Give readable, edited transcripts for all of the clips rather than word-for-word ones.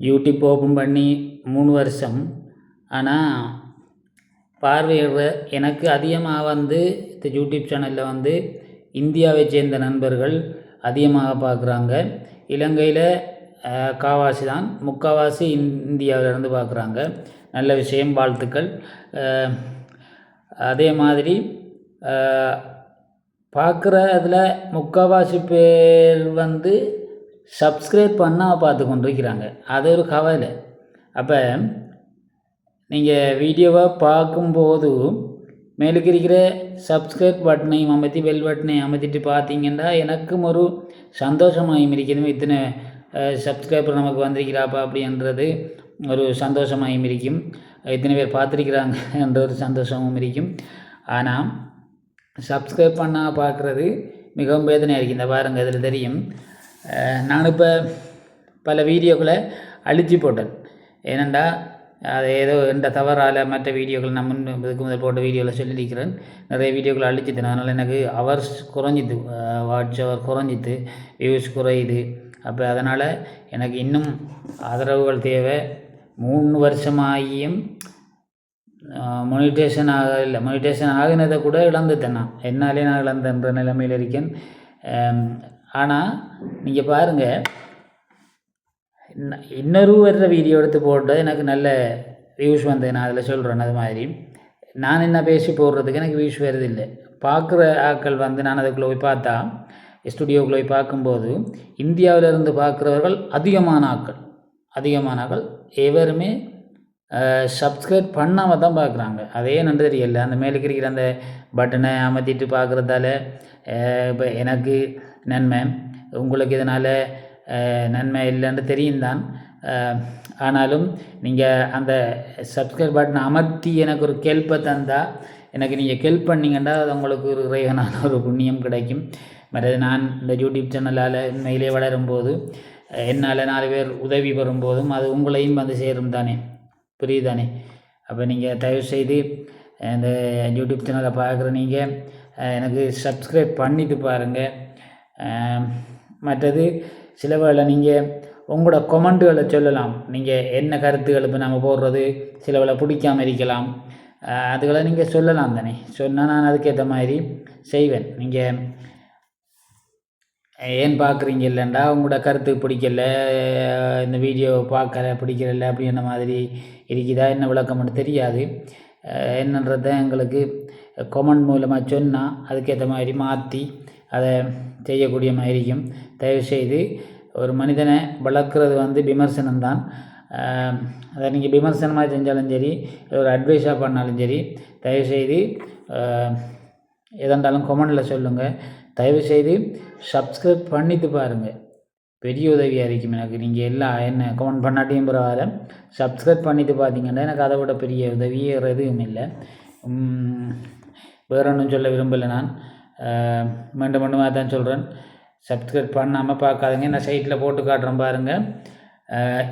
YouTube open பண்ணி 3 வருஷம். ஆனால் பார்வையிடுற எனக்கு அதிகமாக வந்து இந்த யூடியூப் சேனலில் வந்து இந்தியாவை சேர்ந்த நண்பர்கள் அதிகமாக பார்க்குறாங்க. இலங்கையில் காவாசி தான், முக்கால்வாசி இந்தியாவிலேருந்து பார்க்குறாங்க. நல்ல விஷயம், வாழ்த்துக்கள். அதே மாதிரி பார்க்குறதுல முக்கால்வாசி பேர் வந்து சப்ஸ்கிரைப் பண்ணால் பார்த்து கொண்டிருக்கிறாங்க. அது ஒரு கவலை. அப்போ நீங்கள் வீடியோவை பார்க்கும்போது மேலுக்கு இருக்கிற சப்ஸ்கிரைப் பட்டனையும் அமைத்தி பெல் பட்டனையும் அமைத்திட்டு பார்த்தீங்கன்னா எனக்கும் ஒரு சந்தோஷமாயும் இருக்கணும். இத்தனை சப்ஸ்கிரைபர் நமக்கு வந்திருக்கிறாப்பா அப்படின்றது ஒரு சந்தோஷமாயும் இருக்கும். இத்தனை பேர் பார்த்துருக்கிறாங்க என்ற ஒரு சந்தோஷமும் இருக்கும். ஆனால் சப்ஸ்கிரைப் பண்ணால் பார்க்குறது மிகவும் வேதனையாக இருக்குது. இந்த பாருங்கள், இதில் தெரியும். நான் இப்போ பல வீடியோக்களை அழிச்சு போட்டேன். ஏனெண்டா அது ஏதோ எந்த தவறால் மற்ற வீடியோக்கள் நான் இதுக்கு முதல் போட்ட வீடியோவில் சொல்லியிருக்கிறேன். நிறைய வீடியோக்களை அழிச்சிட்டேன். அதனால் எனக்கு ஹவர்ஸ் குறைஞ்சிது, வாட்ச் ஹவர் குறைஞ்சிது, வியூஸ் குறையுது. அப்போ அதனால் எனக்கு இன்னும் ஆதரவுகள் தேவை. 3 வருஷமாகியும் மொனிட்டேஷன் ஆகினதை கூட இழந்துட்டேன். நான் என்னாலே நான் இழந்தேன்ற நிலைமையில் இருக்கேன். ஆனால் நீங்கள் பாருங்கள், இன்னொரு வர்ற வீடியோ எடுத்து போட்டது எனக்கு நல்ல வியூஸ் வந்து நான் அதில் சொல்கிறேன். அது மாதிரி நான் என்ன பேசி போடுறதுக்கு எனக்கு வியூஸ் வருதில்லை. பார்க்குற ஆட்கள் வந்து நான் அதுக்குள்ளே போய் பார்த்தா, ஸ்டுடியோக்குள்ளே போய் பார்க்கும்போது இந்தியாவிலிருந்து பார்க்குறவர்கள் அதிகமான ஆட்கள் எவருமே சப்ஸ்கிரைப் பண்ணாமல் தான் பார்க்குறாங்க. அதே நன்றி தெரியல. அந்த மேலுக்கு இருக்கிற அந்த பட்டனை அமர்த்திட்டு பார்க்குறதால இப்போ எனக்கு நன்மை, உங்களுக்கு இதனால் நன்மை இல்லைன்னு தெரியும் தான். ஆனாலும் நீங்கள் அந்த சப்ஸ்கிரைப் பட்டனை அமர்த்தி எனக்கு ஒரு ஹெல்ப்பை தந்தால், எனக்கு நீங்கள் ஹெல்ப் பண்ணிங்கன்னா அது உங்களுக்கு ஒரு இறைவனான ஒரு புண்ணியம் கிடைக்கும். மற்றது நான் இந்த யூடியூப் சேனலால் உண்மையிலே வளரும்போது, என்னால் 4 பேர் உதவி பெறும்போதும் அது உங்களையும் வந்து சேரும் தானே, புரியுதானே? அப்போ நீங்கள் தயவுசெய்து இந்த யூடியூப் சேனலை பார்க்குற நீங்கள் எனக்கு சப்ஸ்கிரைப் பண்ணிட்டு பாருங்கள். மற்றது சில வேளை நீங்கள் உங்களோட கொமெண்ட்டுகளை சொல்லலாம். நீங்கள் என்ன கருத்துக்கள் இப்போ நம்ம போடுறது சில வேளை பிடிக்காமல் இருக்கலாம். அதுகளை நீங்கள் சொல்லலாம் தானே. சொன்னால் நான் அதுக்கேற்ற மாதிரி செய்வேன். நீங்கள் ஏன் பார்க்குறீங்க இல்லைண்டா, உங்களோட கருத்து பிடிக்கல, இந்த வீடியோ பார்க்கல பிடிக்கல அப்படின்ற மாதிரி இருக்குதா, என்ன விளக்கம்னு தெரியாது. என்னன்றதை எங்களுக்கு கொமெண்ட் மூலமாக சொன்னால் அதுக்கேற்ற மாதிரி மாற்றி அதை செய்யக்கூடிய மாதிரி இருக்கும். தயவுசெய்து ஒரு மனிதனை வளர்க்குறது வந்து விமர்சனம்தான். அதை நீங்கள் விமர்சனமாக செஞ்சாலும் சரி, ஒரு அட்வைஸாக பண்ணாலும் சரி, தயவுசெய்து எதாண்டாலும் கொமெண்டில் சொல்லுங்கள். தயவுசெய்து சப்ஸ்கிரைப் பண்ணிட்டு பாருங்கள், பெரிய உதவியாக இருக்கும் எனக்கு. நீங்கள் எல்லாம் என்ன கமெண்ட் பண்ணாட்டியும் பரவாயில்ல, சப்ஸ்கிரைப் பண்ணிட்டு பார்த்தீங்கன்னா எனக்கு அதை விட பெரிய உதவியே எதுவும் இல்லை. வேற ஒன்றும் சொல்ல விரும்பலை. நான் மீண்டும் தான் சொல்கிறேன், சப்ஸ்கிரைப் பண்ணாமல் பார்க்காதுங்க. நான் சைட்டில் போட்டு காட்டுறேன் பாருங்கள்.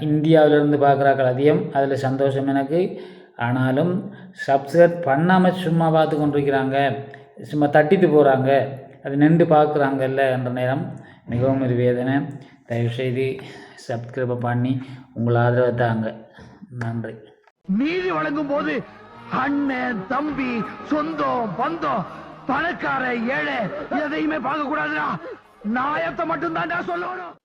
இந்தியாவிலேருந்து பார்க்குறாக்கள் அதிகம், அதில் சந்தோஷம் எனக்கு. ஆனாலும் சப்ஸ்கிரைப் பண்ணாமல் சும்மா பார்த்து கொண்டிருக்கிறாங்க, சும்மா தட்டிட்டு போகிறாங்க, அது நின்று பார்க்குறாங்கல்ல என்ற நேரம் மிகவும் ஒரு வேதனை. தயவுசெய்து சப்ஸ்கிரைப் பண்ணி உங்கள் ஆதரவை தாங்க. நன்றி. நீதி வழங்கும் போது அண்ணன், தம்பி, சொந்தம், பந்தம், பணக்கார, ஏழை எதையுமே பார்க்க கூடாதுடா. நாயத்தை மட்டும் தான் சொல்லணும்.